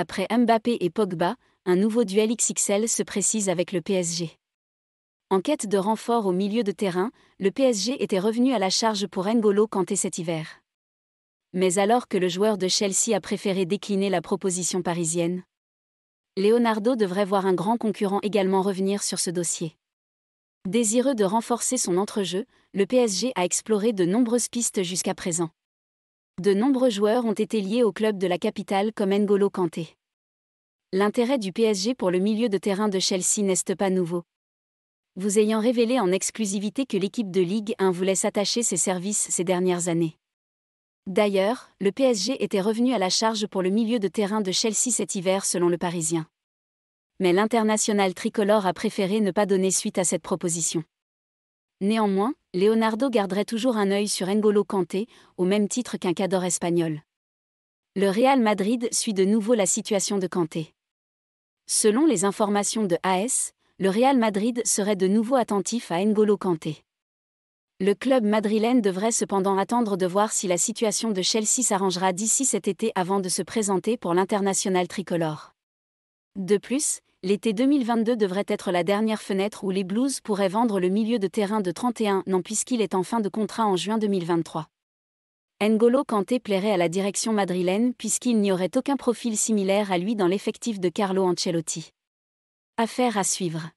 Après Mbappé et Pogba, un nouveau duel XXL se précise avec le PSG. En quête de renfort au milieu de terrain, le PSG était revenu à la charge pour N'Golo Kanté cet hiver. Mais alors que le joueur de Chelsea a préféré décliner la proposition parisienne, Leonardo devrait voir un grand concurrent également revenir sur ce dossier. Désireux de renforcer son entrejeu, le PSG a exploré de nombreuses pistes jusqu'à présent. De nombreux joueurs ont été liés au club de la capitale comme N'Golo Kanté. L'intérêt du PSG pour le milieu de terrain de Chelsea n'est pas nouveau, vous ayant révélé en exclusivité que l'équipe de Ligue 1 voulait s'attacher ses services ces dernières années. D'ailleurs, le PSG était revenu à la charge pour le milieu de terrain de Chelsea cet hiver selon le Parisien. Mais l'international tricolore a préféré ne pas donner suite à cette proposition. Néanmoins, Leonardo garderait toujours un œil sur N'Golo Kanté, au même titre qu'un cadre espagnol. Le Real Madrid suit de nouveau la situation de Kanté. Selon les informations de AS, le Real Madrid serait de nouveau attentif à N'Golo Kanté. Le club madrilène devrait cependant attendre de voir si la situation de Chelsea s'arrangera d'ici cet été avant de se présenter pour l'international tricolore. De plus, l'été 2022 devrait être la dernière fenêtre où les Blues pourraient vendre le milieu de terrain de 31 ans puisqu'il est en fin de contrat en juin 2023. N'Golo Kanté plairait à la direction madrilène puisqu'il n'y aurait aucun profil similaire à lui dans l'effectif de Carlo Ancelotti. Affaire à suivre.